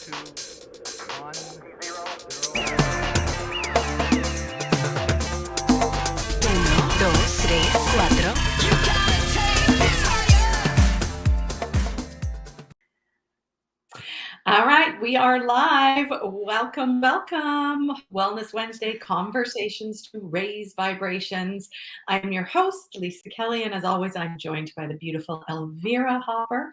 1, 0. Uno, dos, tres, cuatro. All right, we are live. Welcome, welcome. Wellness Wednesday conversations to raise vibrations. I'm your host, Lisa Kelly, and as always, I'm joined by the beautiful Elvira Hopper,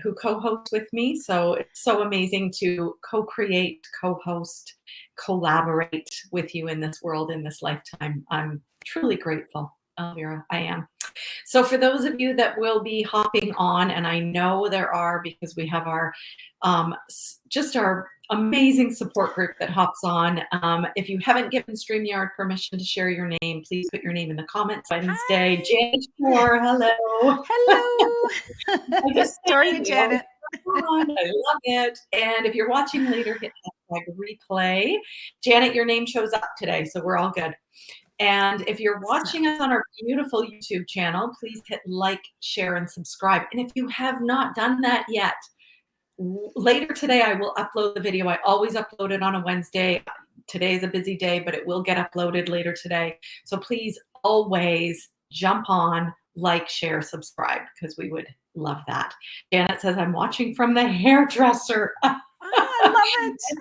who co-hosts with me. So it's so amazing to co-create, co-host, collaborate with you in this world, in this lifetime. I'm truly grateful, Elvira. I am. So for those of you that will be hopping on, and I know there are because we have our just our amazing support group that hops on. If you haven't given StreamYard permission to share your name, please put your name in the comments. Wednesday, Janet Shore, hello. Hello. I just Story of Janet. I love it. And if you're watching later, hit hashtag replay. Janet, your name shows up today, so we're all good. And if you're watching us on our beautiful YouTube channel, please hit like, share, and subscribe. And if you have not done that yet, later today I will upload the video. I always upload it on a Wednesday. Today's a busy day, but it will get uploaded later today. So please always jump on, like, share, subscribe, because we would love that. Janet says, I'm watching from the hairdresser. I love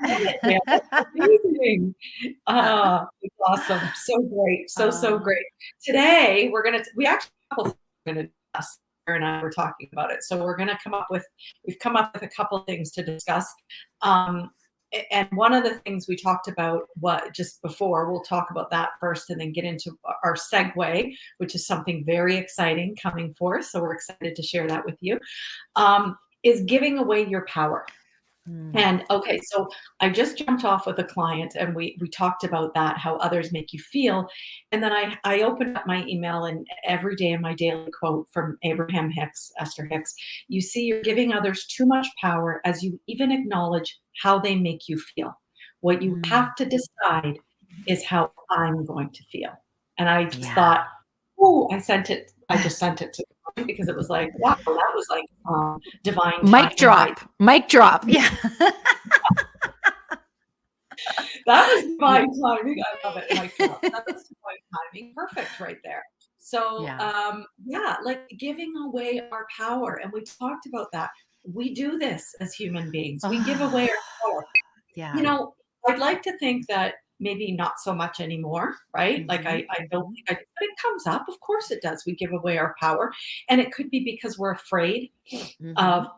it. That's amazing. It's awesome. So great. So great. Today we actually going to discuss, Sarah and I were talking about it. So we've come up with a couple of things to discuss. And one of the things we talked about just before, we'll talk about that first and then get into our segue, which is something very exciting coming forth. So we're excited to share that with you, is giving away your power. And okay, so I just jumped off with a client and we talked about that, how others make you feel. And then I opened up my email, and every day in my daily quote from Abraham Hicks, Esther Hicks, you see you're giving others too much power as you even acknowledge how they make you feel. What you have to decide is how I'm going to feel. And I just thought, I just sent it to because it was like, wow, that was like divine mic drop. Mic drop. Yeah. That was divine timing. I love it. Mic drop. That was divine timing. Perfect right there. So like giving away our power. And we talked about that. We do this as human beings. We give away our power. Yeah. You know, I'd like to think that maybe not so much anymore, right? Like I don't think but it comes up. Of course it does. We give away our power. And it could be because we're afraid of,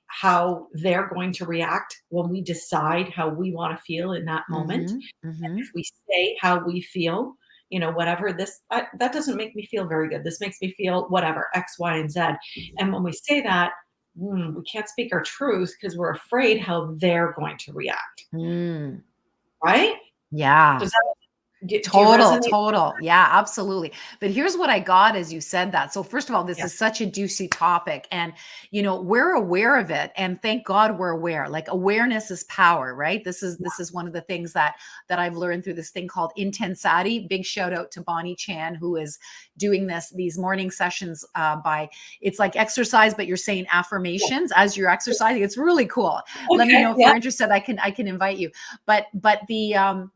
how they're going to react when we decide how we want to feel in that moment. And if we say how we feel, whatever that doesn't make me feel very good. This makes me feel whatever, X, Y, and Z. And when we say that, we can't speak our truth because we're afraid how they're going to react. Right? Yeah. Do Total. Yeah, absolutely. But here's what I got as you said that. So first of all, this is such a juicy topic, and we're aware of it, and thank God we're aware. Like, awareness is power, right? This is one of the things that I've learned through this thing called Intensati. Big shout out to Bonnie Chan, who is doing these morning sessions it's like exercise, but you're saying affirmations as you're exercising. It's really cool. Let me know if you're interested. I can invite you. But the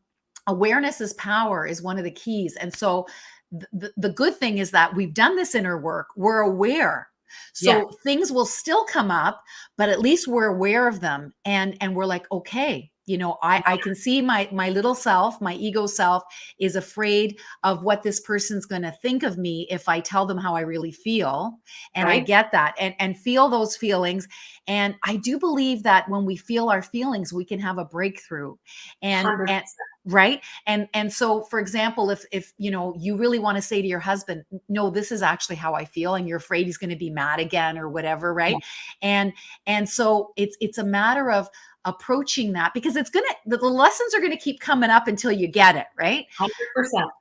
awareness is power is one of the keys. And so the good thing is that we've done this inner work. We're aware. So things will still come up, but at least we're aware of them. And we're like, okay, I can see my little self, my ego self is afraid of what this person's going to think of me if I tell them how I really feel. And I get that and feel those feelings. And I do believe that when we feel our feelings, we can have a breakthrough. And right. And so, for example, if you really want to say to your husband, no, this is actually how I feel, and you're afraid he's going to be mad again or whatever. Right. And so it's a matter of approaching that, because the lessons are going to keep coming up until you get it. Right. 100%.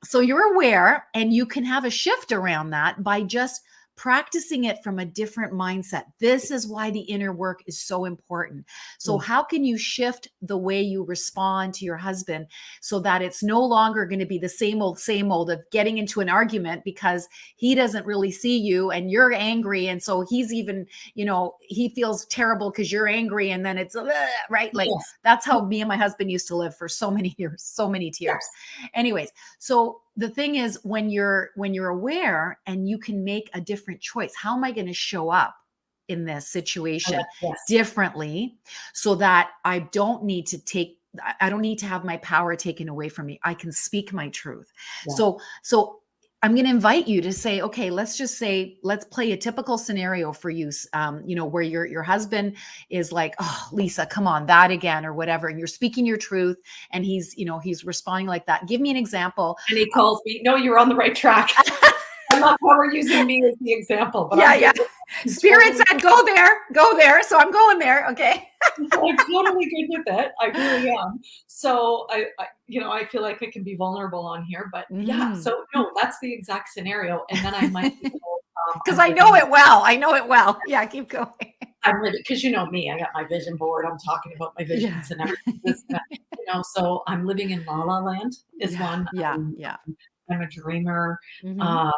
So you're aware, and you can have a shift around that by just practicing it from a different mindset. This is why the inner work is so important. So how can you shift the way you respond to your husband so that it's no longer going to be the same old of getting into an argument because he doesn't really see you and you're angry. And so he's even, he feels terrible because you're angry. And then it's right. Like that's how me and my husband used to live for so many years, so many tears. Anyways, so the thing is when you're aware and you can make a different choice, how am I going to show up in this situation differently so that I don't need to have my power taken away from me. I can speak my truth. So I'm going to invite you to say, okay, let's play a typical scenario for you, where your husband is like, oh, Lisa, come on, that again, or whatever. And you're speaking your truth and he's responding like that. Give me an example. And he calls me, no, you're on the right track. I love how we're using me as the example, but Spirit said, go there. So I'm going there. Okay. I'm totally good with it. I really am. So I feel like I can be vulnerable on here, but so no, that's the exact scenario. And then I might because I know it well. Yeah, keep going. I'm living, because you know me, I got my vision board. I'm talking about my visions and everything. So I'm living in La La Land is one. I'm a dreamer. Now,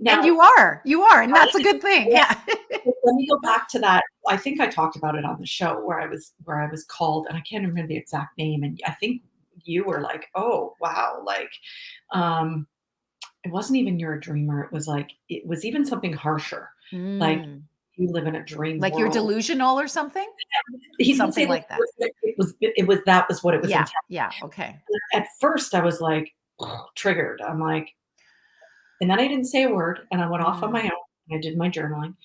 and you are, and that's a good thing. Yeah. Let me go back to that. I think I talked about it on the show where I was called, and I can't remember the exact name. And I think you were like, oh, wow. Like, it wasn't even you're a dreamer. It was even something harsher. Like you live in a dream like world. You're delusional or something. Something like that. That was what it was. Yeah. Okay. At first I was like, triggered. I'm like, and then I didn't say a word and I went off on my own and I did my journaling.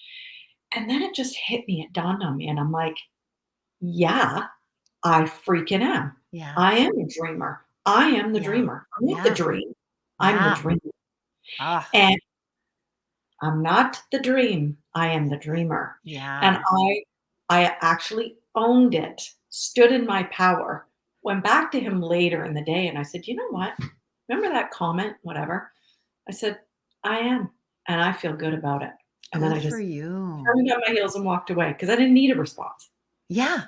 And then it just hit me. It dawned on me. And I'm like, yeah, I freaking am. Yeah. I am a dreamer. I am the dreamer. I'm not the dream. I'm the dreamer. And I'm not the dream. I am the dreamer. Yeah. And I actually owned it, stood in my power, went back to him later in the day. And I said, you know what? Remember that comment, whatever? I said, I am. And I feel good about it. And then I just turned on my heels and walked away because I didn't need a response. Yeah.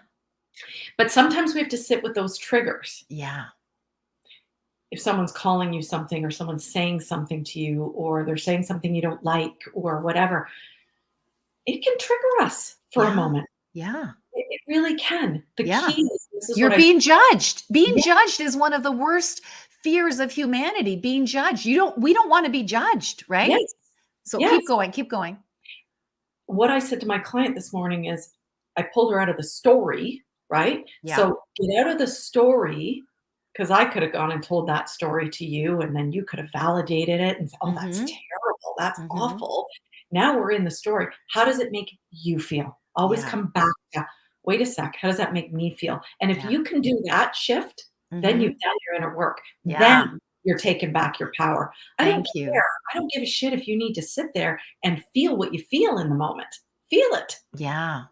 But sometimes we have to sit with those triggers. Yeah. If someone's calling you something or someone's saying something to you or they're saying something you don't like or whatever, it can trigger us for a moment. Yeah. It really can. The key is you're being judged. Being judged is one of the worst fears of humanity, being judged. We don't want to be judged, right? Yes. So keep going. What I said to my client this morning is I pulled her out of the story, right? Yeah. So get out of the story, because I could have gone and told that story to you and then you could have validated it and said, oh, that's terrible. That's awful. Now we're in the story. How does it make you feel? Always come back to, wait a sec, how does that make me feel? And if you can do that shift, then you've done your inner work. Yeah. Then you're taking back your power. I don't care. I don't give a shit if you need to sit there and feel what you feel in the moment. Feel it. Yeah.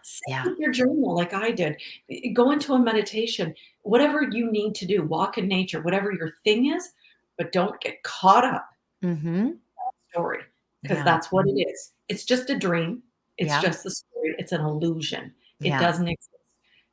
Sit with your journal like I did. Go into a meditation. Whatever you need to do. Walk in nature. Whatever your thing is. But don't get caught up in that story. Because that's what it is. It's just a dream. It's just the story. It's an illusion. It doesn't exist.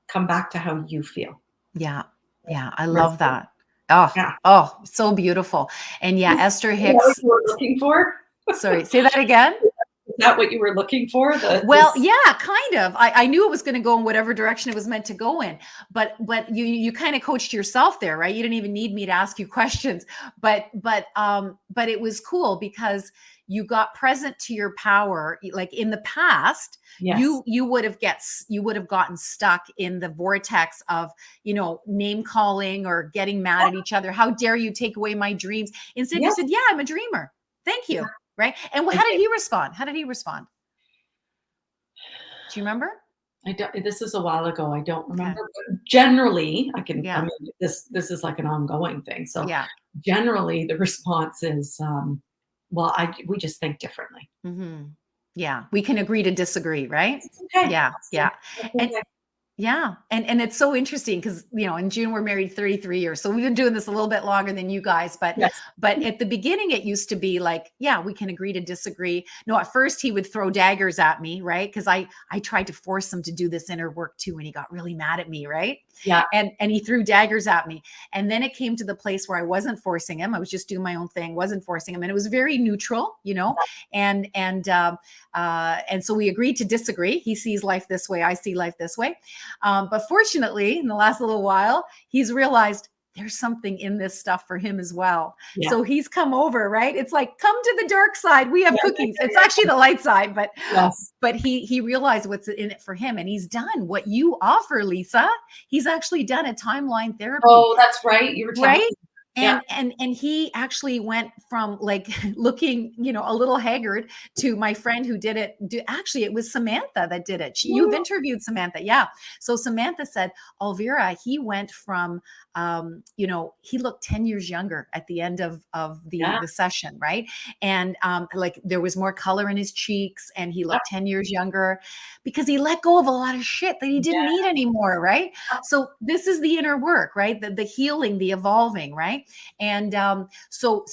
Come back to how you feel. Yeah. I love that. Oh, so beautiful. And Esther Hicks. Is that what you were looking for? Sorry, say that again. Is that what you were looking for? Kind of. I knew it was going to go in whatever direction it was meant to go in, but you kind of coached yourself there, right? You didn't even need me to ask you questions, but it was cool because you got present to your power. Like in the past, you would have gotten stuck in the vortex of, name calling or getting mad at each other. How dare you take away my dreams? Instead, you said, yeah, I'm a dreamer. Thank you. Right. And how did he respond? Do you remember? This is a while ago. I don't remember. But generally, I mean, this is like an ongoing thing. So generally the response is, we just think differently. Yeah. We can agree to disagree, right? Okay. Yeah. Yeah. And it's so interesting because, in June we're married 33 years. So we've been doing this a little bit longer than you guys, but Yes. but at the beginning it used to be like, yeah, we can agree to disagree. No, at first he would throw daggers at me, right? Because I tried to force him to do this inner work too, and he got really mad at me, right? Yeah. And he threw daggers at me. And then it came to the place where I wasn't forcing him. I was just doing my own thing, wasn't forcing him. And it was very neutral. And so we agreed to disagree. He sees life this way, I see life this way. But fortunately, in the last little while, he's realized there's something in this stuff for him as well. Yeah. So he's come over, right? It's like, come to the dark side. We have cookies. It's actually the light side, but Yes. but he realized what's in it for him, and he's done what you offer, Lisa. He's actually done a timeline therapy. Oh, that's right. You were telling Right? me. Yeah. And he actually went from like looking, a little haggard to my friend who did it. Actually, it was Samantha that did it. You've interviewed Samantha. Yeah. So Samantha said, Elvira, he went from, he looked 10 years younger at the end of the session. Right. And like there was more color in his cheeks and he looked 10 years younger because he let go of a lot of shit that he didn't need anymore. Right. So this is the inner work, right? The healing, the evolving, right? And so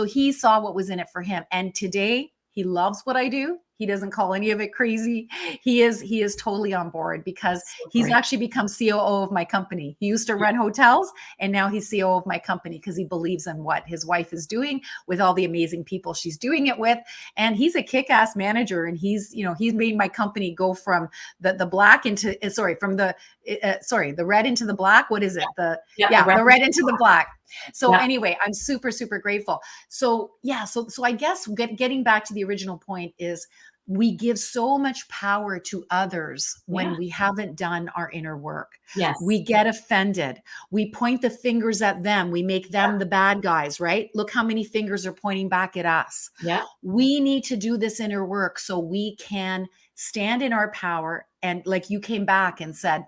he saw what was in it for him. And today he loves what I do. He doesn't call any of it crazy. He is totally on board because he's actually become COO of my company. He used to run hotels and now he's COO of my company because he believes in what his wife is doing with all the amazing people she's doing it with. And he's a kick-ass manager. And he's made my company go from the black into, from the red into the black. What is it? The red into the black. So anyway, I'm super, super grateful. So I guess getting back to the original point is we give so much power to others when we haven't done our inner work. Yes. We get offended. We point the fingers at them. We make them the bad guys, right? Look how many fingers are pointing back at us. Yeah. We need to do this inner work so we can stand in our power. And like you came back and said,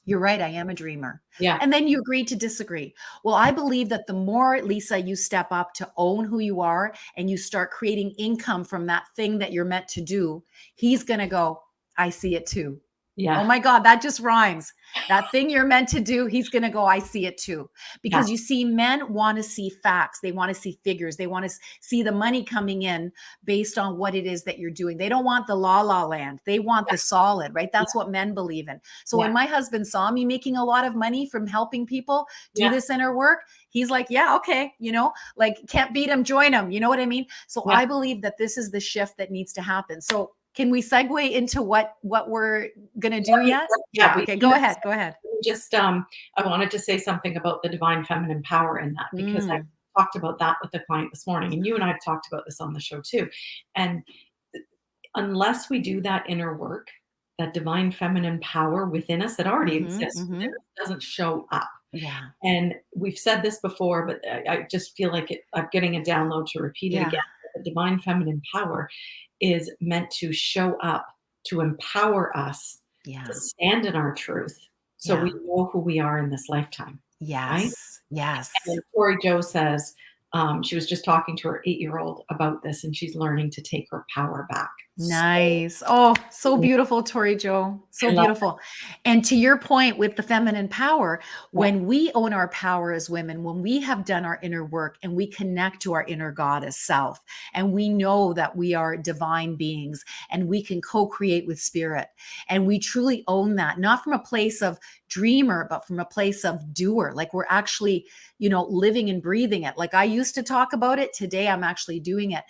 you're right, I am a dreamer. Yeah. And then you agreed to disagree. Well, I believe that the more, Lisa, you step up to own who you are and you start creating income from that thing that you're meant to do, he's going to go, I see it too. Yeah. Oh my God, that just rhymes. That thing you're meant to do, he's going to go, I see it too. Because you see, men want to see facts. They want to see figures. They want to see the money coming in based on what it is that you're doing. They don't want the la la land. They want the solid, right? That's what men believe in. So when my husband saw me making a lot of money from helping people do this inner work, he's like, yeah, okay. Like can't beat him, join him. You know what I mean? So I believe that this is the shift that needs to happen. So can we segue into what we're going to do yet? Yeah. Okay. Go ahead. Just, I wanted to say something about the divine feminine power in that, because I talked about that with the client this morning, and you and I have talked about this on the show too. And unless we do that inner work, that divine feminine power within us that already exists, it doesn't show up. Yeah. And we've said this before, but I just feel like I'm getting a download to repeat it again. The divine feminine power is meant to show up, to empower us to stand in our truth so we know who we are in this lifetime. Yes. Right? Yes. And Tori Jo says she was just talking to her 8-year-old about this, and she's learning to take her power back. Nice. Oh, so beautiful, Tori Jo. So beautiful. And to your point with the feminine power, when we own our power as women, when we have done our inner work and we connect to our inner goddess self, and we know that we are divine beings and we can co-create with spirit, and we truly own that, not from a place of dreamer, but from a place of doer. Like we're actually, living and breathing it. Like I used to talk about it. Today, I'm actually doing it.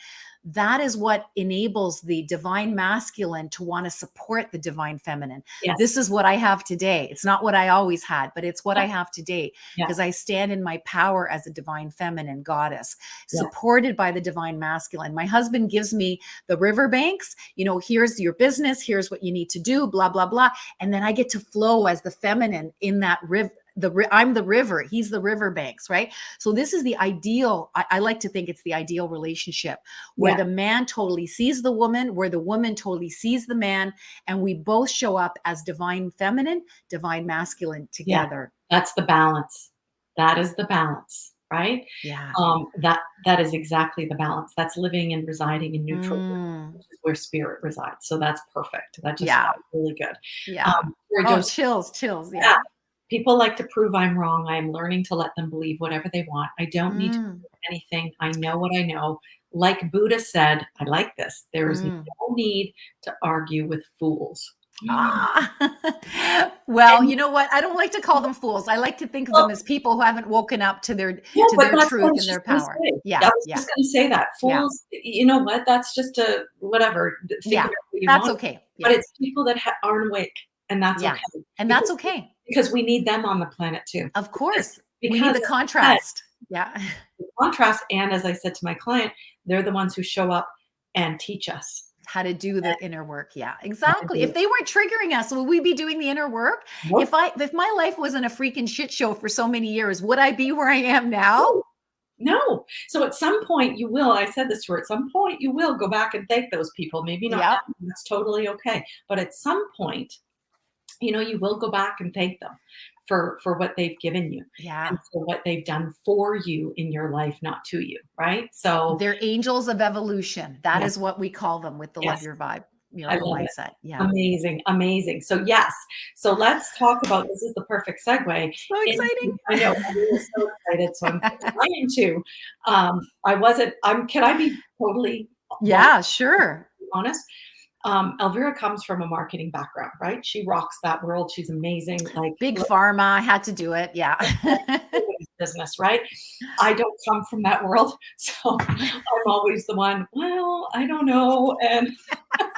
That is what enables the divine masculine to want to support the divine feminine. Yes. This is what I have today. It's not what I always had, but it's what I have today because I stand in my power as a divine feminine goddess, supported by the divine masculine. My husband gives me the riverbanks, here's your business, here's what you need to do, blah, blah, blah. And then I get to flow as the feminine in that river. I'm the river, he's the riverbanks, right? So this is the ideal. I like to think it's the ideal relationship where the man totally sees the woman, where the woman totally sees the man, and we both show up as divine feminine, divine masculine together. That's the balance. That is the balance. right? Yeah. That is exactly the balance. That's living and residing in neutral ground, Mm. which is where spirit resides. So that's perfect. That just Yeah. sounds really good. Yeah. Where Oh, Joseph, chills, chills. yeah, Yeah. people like to prove I'm wrong. I am learning to let them believe whatever they want. I don't need to Mm. prove anything. I know what I know. Like Buddha said, I like this. There is Mm. no need to argue with fools. Ah. Well, And you know what? I don't like to call them fools. I like to think of them well, as people who haven't woken up no, to but their that's what I truth was and just their gonna power. say. I Yeah. was Yeah. just gonna say that. Yeah. Fools, you know what? That's just a whatever. Think Yeah. about what you That's want. okay. But Yeah. it's people that aren't awake, and that's Yeah. okay And that's because okay. we need them on the planet too. Of Because course. We need because the as I said, contrast. Yeah. the contrast, and as I said to my client, they're the ones who show up and teach us How to do the inner work. Yeah, how to exactly. do If it. they weren't triggering us, would we be doing the inner work? Nope. If my life wasn't a freaking shit show for so many years, would I be where I am now? No. No. So at some point you will, I said this to her, at some point you will go back and thank those people. Maybe not Yep. now, that's totally okay. But at some point, you will go back and thank them for what they've given you and Yeah. for what they've done for you in your life, not to you, right? So They're angels of evolution. That yes, is what we call them with the Love yes, Your Vibe I Miracle love it. Mindset. Yeah. Amazing, amazing. So yes, so let's talk about, this is the perfect segue So into, exciting. I know, we were so excited, so I am too. I wasn't, can I be totally vulnerable, Yeah, sure. honest? Elvira comes from a marketing background, right? She rocks that world. She's amazing. Like, Big look, pharma. I had to do it. Yeah. everybody's business, right? I don't come from that world. So I'm always the one, well, I don't know. And I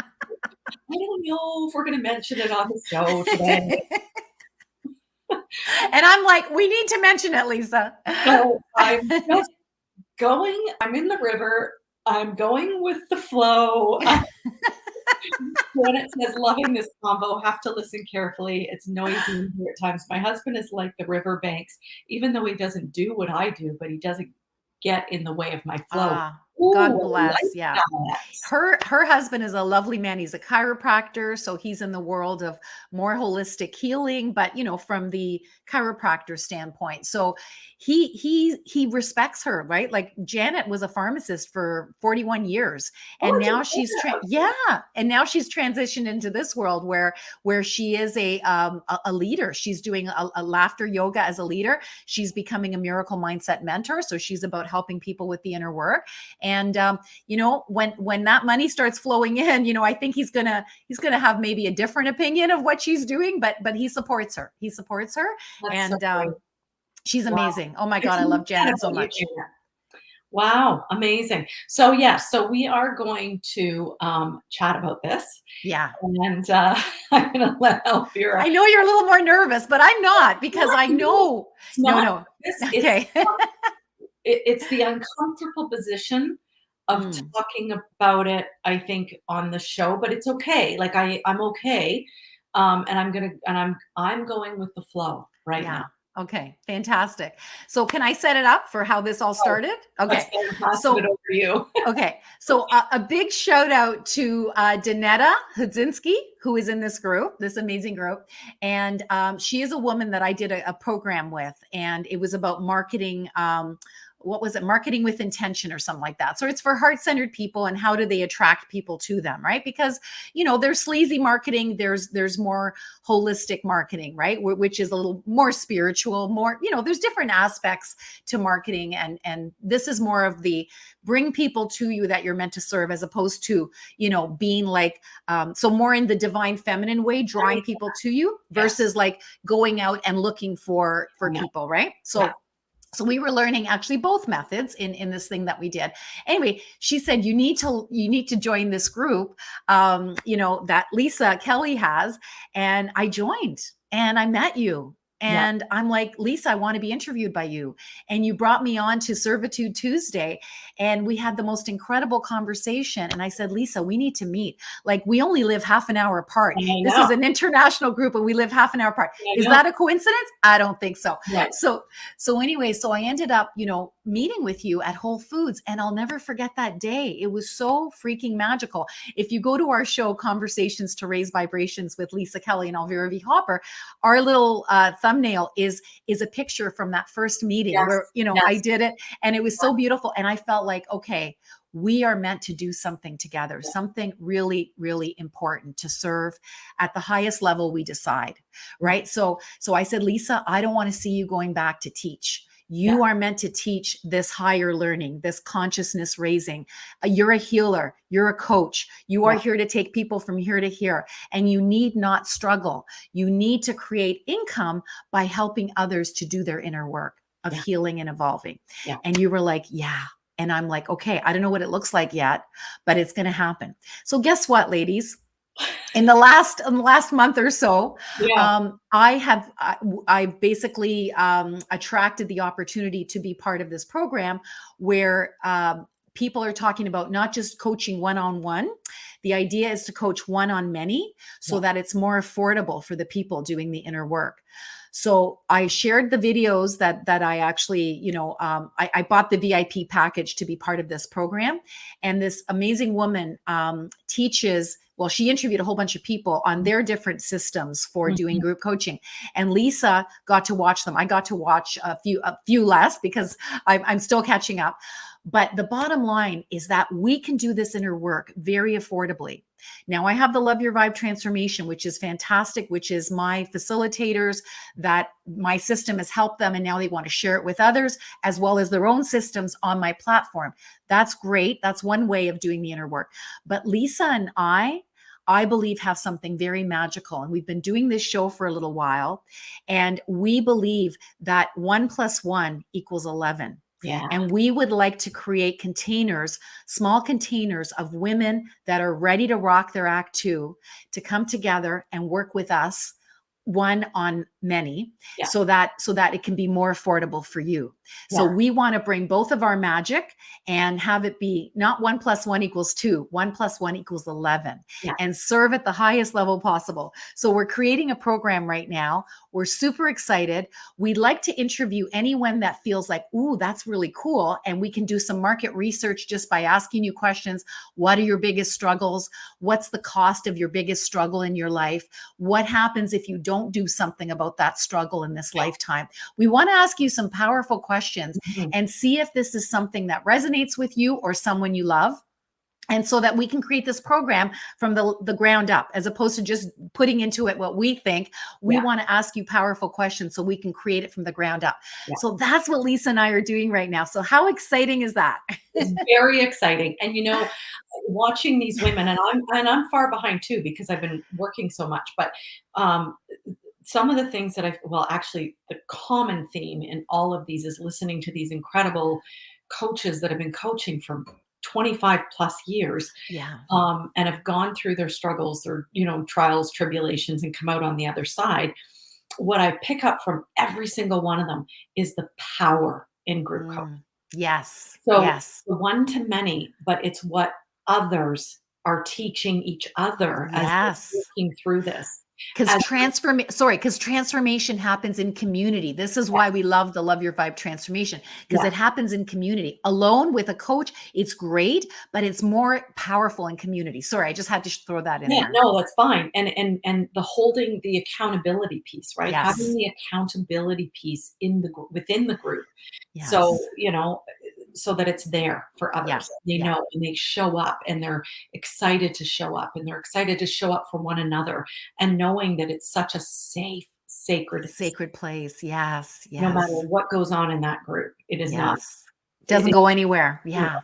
don't know if we're going to mention it on the show today. And I'm like, we need to mention it, Lisa. So I'm just I'm in the river. I'm going with the flow. When it says loving this combo, have to listen carefully. It's noisy in here at times. My husband is like the river banks, even though he doesn't do what I do, but he doesn't get in the way of my flow. Ah, Ooh, God I bless. like Yeah. that. Her husband is a lovely man. He's a chiropractor, so he's in the world of more holistic healing, but from the chiropractor standpoint. So he respects her, right? Like Janet was a pharmacist for 41 years, Oh, and I now didn't know she's that. and now she's transitioned into this world where she is a leader. She's doing a laughter yoga as a leader. She's becoming a miracle mindset mentor, so she's about helping people with the inner work. And when that money starts flowing in, I think he's gonna have maybe a different opinion of what she's doing, but he supports her. He supports her, That's so and great. she's Wow. amazing. Oh my I God, I love love that Janet so about you, much. Janet. Wow, amazing. So yes, so we are going to chat about this, Yeah. and I'm gonna let Elvira. I know you're a little more nervous, but I'm not because I No, know. it's No, not. no. It's Okay. it's the uncomfortable position of Mm, talking about it, I think, on the show, but it's okay. Like I'm okay. And I'm going with the flow right now. yeah. Okay. Fantastic. So can I set it up for how this all So started? let's Okay. go and pass it So over to you. Okay, so a big shout out to Danetta Hudzinski, who is in this group, this amazing group. And she is a woman that I did a program with, and it was about marketing. What was it? Marketing with intention or something like that. So it's for heart-centered people and how do they attract people to them, right? Because there's sleazy marketing, there's more holistic marketing, right? Which is a little more spiritual, more, there's different aspects to marketing, and this is more of the bring people to you that you're meant to serve, as opposed to being like so more in the divine feminine way, drawing Right. people to you Yes. versus like going out and looking for I know. people, right? Yeah. So we were learning actually both methods in this thing that we did. Anyway, she said you need to join this group that Lisa Kelly has, and I joined and I met you. Yeah. And I'm like, Lisa, I want to be interviewed by you. And you brought me on to Servitude Tuesday, and we had the most incredible conversation. And I said, Lisa, we need to meet. Like, we only live half an hour apart. I This know. is an international group, and we live half an hour apart. I Is know. that a coincidence? I don't think so. Right. So anyway, so I ended up, meeting with you at Whole Foods, and I'll never forget that day. It was so freaking magical. If you go to our show, Conversations to Raise Vibrations with Lisa Kelly and Elvira V. Hopper, our little thumbnail is a picture from that first meeting Yes. where, you know, I Yes. did it, and it was so beautiful. And I felt like, okay, we are meant to do something together, something really, really important to serve at the highest level we decide, right? So I said, Lisa, I don't want to see you going back to teach. You are meant to teach this higher learning, this consciousness raising. You're a healer. You're a coach. You are here to take people from here to here, and you need not struggle. You need to create income by helping others to do their inner work of healing and evolving. Yeah. And you were like, yeah. And I'm like, okay, I don't know what it looks like yet, but it's going to happen. So guess what, ladies? In the last month or so, I basically attracted the opportunity to be part of this program where people are talking about not just coaching one-on-one. The idea is to coach one on many so that it's more affordable for the people doing the inner work. So I shared the videos that I actually, I bought the VIP package to be part of this program. And this amazing woman teaches, well, she interviewed a whole bunch of people on their different systems for doing group coaching. And Lisa got to watch them. I got to watch a few less because I'm still catching up. But the bottom line is that we can do this inner work very affordably. Now I have the Love Your Vibe transformation, which is fantastic, which is my facilitators that my system has helped them. And now they want to share it with others as well as their own systems on my platform. That's great. That's one way of doing the inner work. But Lisa and I believe have something very magical. And we've been doing this show for a little while. And we believe that 1 + 1 = 11. Yeah. And we would like to create containers, small containers of women that are ready to rock their act too, to come together and work with us one on many so that it can be more affordable for you. So we want to bring both of our magic and have it be not 1 + 1 = 2, 1 + 1 = 11 and serve at the highest level possible. So we're creating a program right now. We're super excited. We'd like to interview anyone that feels like, ooh, that's really cool. And we can do some market research just by asking you questions. What are your biggest struggles? What's the cost of your biggest struggle in your life? What happens if you don't do something about that struggle in this lifetime? We want to ask you some powerful questions and see if this is something that resonates with you or someone you love. And so that we can create this program from the ground up, as opposed to just putting into it what we think. We want to ask you powerful questions so we can create it from the ground up. So that's what Lisa and I are doing right now. So how exciting is that? It's very exciting. And watching these women, and I'm far behind too because I've been working so much, but some of the things that actually the common theme in all of these is listening to these incredible coaches that have been coaching for 25 plus years and have gone through their struggles or, trials, tribulations, and come out on the other side. What I pick up from every single one of them is the power in group coaching. Yes. So yes. the one to many, but it's what others are teaching each other as they're working through this. Because transformation happens in community. This is why we love the Love Your Vibe transformation, because it happens in community. Alone with a coach, it's great, but it's more powerful in community. Sorry, I just had to throw that in there. No, that's fine. And the holding the accountability piece, right? Yes. Having the accountability piece within the group. Yes. So, so that it's there for others. They know and they show up and they're excited to show up and they're excited to show up for one another and knowing that it's such a safe, sacred place. Yes. No matter what goes on in that group, it is not. Doesn't go anywhere. Yeah.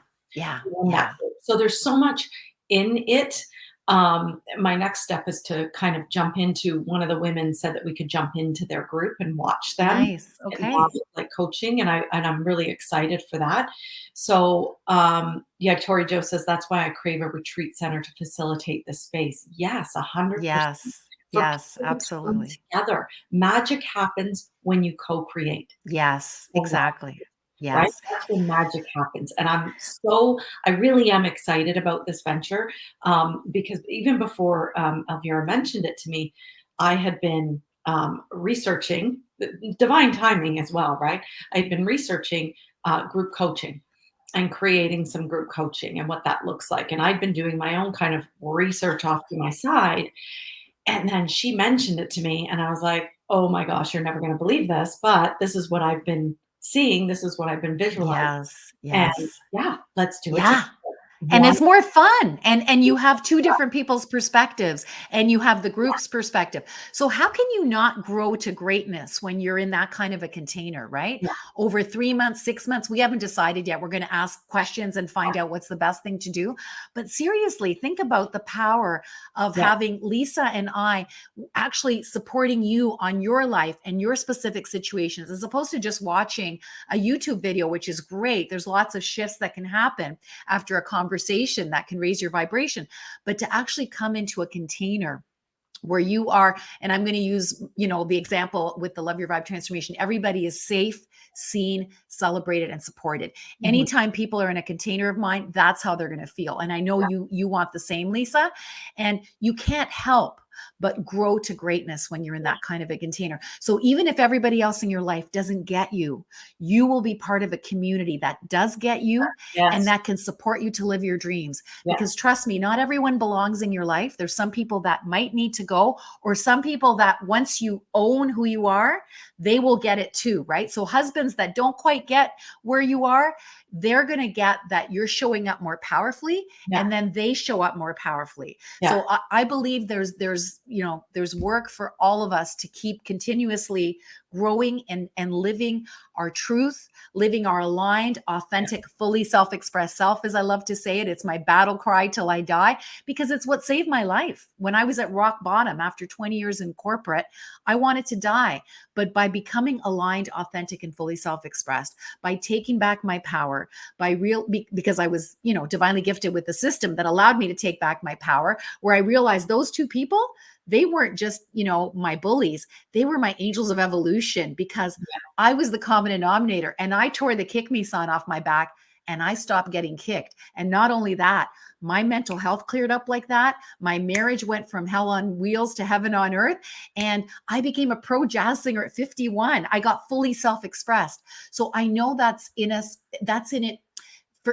So there's so much in it. My next step is to kind of jump into, one of the women said that we could jump into their group and watch them. Nice. Okay. Like coaching. And I'm really excited for that. So, Tori Jo says, that's why I crave a retreat center to facilitate this space. Yes. 100%. Yes, absolutely. Together. Magic happens when you co-create. Yes, exactly. Yes. Right? That's when magic happens. And I really am excited about this venture because even before Elvira mentioned it to me, I had been researching, divine timing as well, right? I'd been researching group coaching and creating some group coaching and what that looks like. And I'd been doing my own kind of research off to my side. And then she mentioned it to me, and I was like, oh my gosh, you're never going to believe this, but this is what I've been seeing. This is what I've been visualizing. Yes. And Yes. yeah, let's do it together. Yeah. And One, it's more fun. And you have two different people's perspectives and you have the group's perspective. So how can you not grow to greatness when you're in that kind of a container, right? yeah, Over 3 months, 6 months, we haven't decided yet. We're going to ask questions and find out what's the best thing to do. But seriously, think about the power of yeah, having Lisa and I actually supporting you on your life and your specific situations, as opposed to just watching a YouTube video, which is great. There's lots of shifts that can happen after a conversation that can raise your vibration, but to actually come into a container where you are, and I'm going to use, the example with the Love Your Vibe transformation, everybody is safe, seen, celebrated, and supported. mhm, Anytime people are in a container of mine, that's how they're going to feel. And I know you want the same, Lisa, and you can't help but grow to greatness when you're in that kind of a container. So even if everybody else in your life doesn't get you, you will be part of a community that does get you and yes, that can support you to live your dreams. yeah, Because trust me, not everyone belongs in your life. There's some people that might need to go, or some people that once you own who you are, they will get it too, right? So husbands that don't quite get where you are, they're going to get that you're showing up more powerfully, yeah, and then they show up more powerfully. yeah, So I believe there's work for all of us to keep continuously growing and living our truth, living our aligned, authentic, fully self-expressed self, as I love to say it. It's my battle cry till I die, because it's what saved my life. When I was at rock bottom after 20 years in corporate, I wanted to die. But by becoming aligned, authentic, and fully self-expressed, by taking back my power, because I was, divinely gifted with the system that allowed me to take back my power, where I realized those two people, they weren't just, my bullies. They were my angels of evolution, because I was the common denominator, and I tore the kick me sign off my back and I stopped getting kicked. And not only that, my mental health cleared up like that. My marriage went from hell on wheels to heaven on earth. And I became a pro jazz singer at 51. I got fully self-expressed. So I know that's in us. That's in it.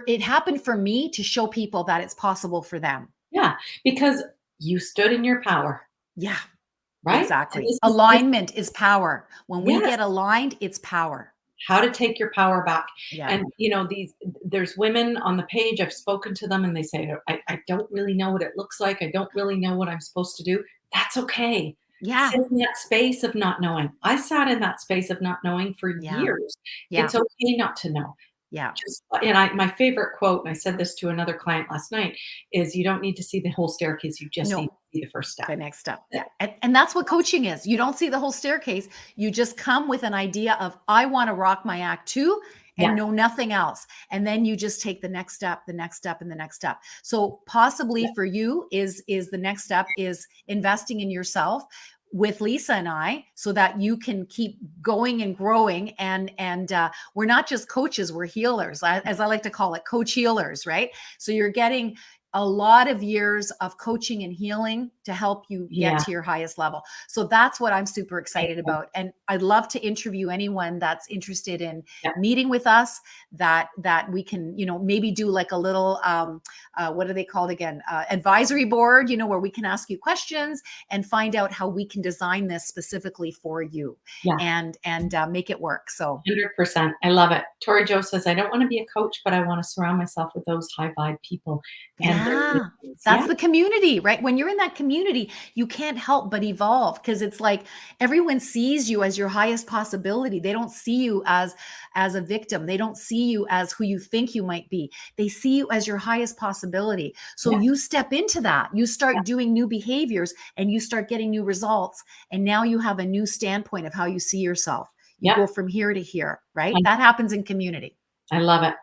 It happened for me to show people that it's possible for them. yeah, because you stood in your power, Yeah, right? And exactly. this, Alignment is power. When we yes, get aligned, it's power. how to take your power back. Yeah. And there's women on the page, I've spoken to them and they say, I don't really know what it looks like. I don't really know what I'm supposed to do. That's okay. Yeah. Sit in that space of not knowing. I sat in that space of not knowing for Yeah. years. Yeah. It's okay not to know. Yeah. Just, and my favorite quote, and I said this to another client last night, is you don't need to see the whole staircase. You just need No. to see the first step. The next step. Yeah. And that's what coaching is. You don't see the whole staircase. You just come with an idea of, I want to rock my act too, and Yeah. know nothing else. And then you just take the next step, the next step, and the next step. So possibly for you is the next step is investing in yourself with Lisa and I, so that you can keep going and growing. And we're not just coaches, we're healers, as I like to call it, coach healers, right? So you're getting a lot of years of coaching and healing to help you get Yeah. to your highest level. So that's what I'm super excited about. And I'd love to interview anyone that's interested in Yeah. meeting with us, that we can, maybe do like a little, what are they called again? Advisory board, where we can ask you questions and find out how we can design this specifically for you, Yeah. and make it work. So 100%. I love it. Tori Jo says, I don't want to be a coach, but I want to surround myself with those high vibe people. And yeah, yeah, that's the community, right? When you're in that community, you can't help but evolve, because it's like everyone sees you as your highest possibility. They don't see you as a victim. They don't see you as who you think you might be. They see you as your highest possibility. So yeah, you step into that. You yeah, start doing new behaviors and you start getting new results. And now you have a new standpoint of how you see yourself. You yeah. go from here to here, right? That happens in community. I love it.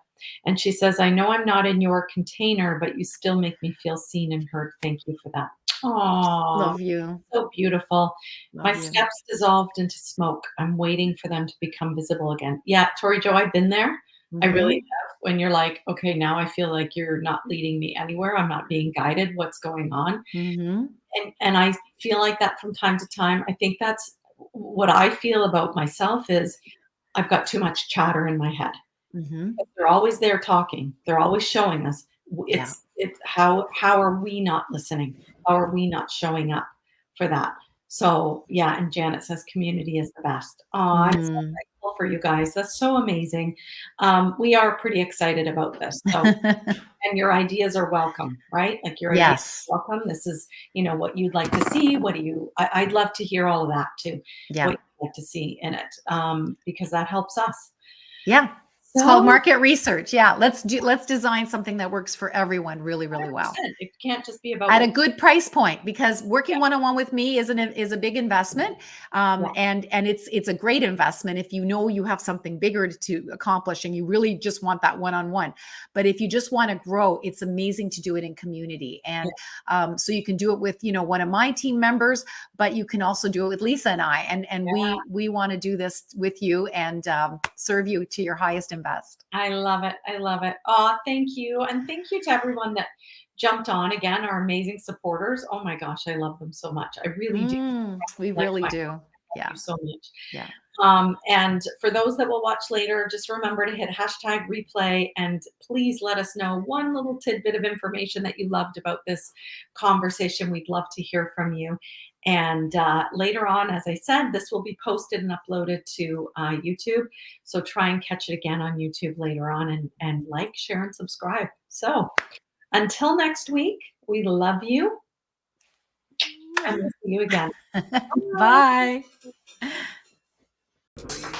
And she says, I know I'm not in your container, but you still make me feel seen and heard. Thank you for that. Oh, Love you. so beautiful. My Love you. steps dissolved into smoke. I'm waiting for them to become visible again. Yeah, Tori Jo, I've been there. I really Mhm. have. When you're like, okay, now I feel like you're not leading me anywhere. I'm not being guided. What's going on? Mhm. And I feel like that from time to time. I think that's what I feel about myself is I've got too much chatter in my head. Mhm. They're always there talking. They're always showing us. Yeah. It's how are we not listening? How are we not showing up for that? So yeah, and Janet says community is the best. Oh, I'm so Mhm. grateful for you guys. That's so amazing. We are pretty excited about this. So and your ideas are welcome, right? Like your ideas Yes. are welcome. This is, what you'd like to see. What do you? I'd love to hear all of that too. What Yeah. you'd like to see in it, because that helps us. Yeah. It's called So market research. Yeah. Let's design something that works for everyone really, really well. 100%. It can't just be about At a what. good price point, because Yeah, working one-on-one with me is a big investment, yeah, and it's a great investment if you know you have something bigger to accomplish and you really just want that one-on-one. But if you just want to grow, it's amazing to do it in community, yeah, and so you can do it with one of my team members, but you can also do it with Lisa and I, and yeah. we want to do this with you and serve you to your highest and best. I love it. I love it. Oh, thank you. And thank you to everyone that jumped on again, our amazing supporters. Oh my gosh, I love them so much. I really do. We Like really my do. thank Yeah. you so much. Yeah. And for those that will watch later, just remember to hit hashtag replay and please let us know one little tidbit of information that you loved about this conversation. We'd love to hear from you. And later on, as I said, this will be posted and uploaded to YouTube. So try and catch it again on YouTube later on and like, share, and subscribe. So until next week, we love you and we'll see you again. Bye. Bye.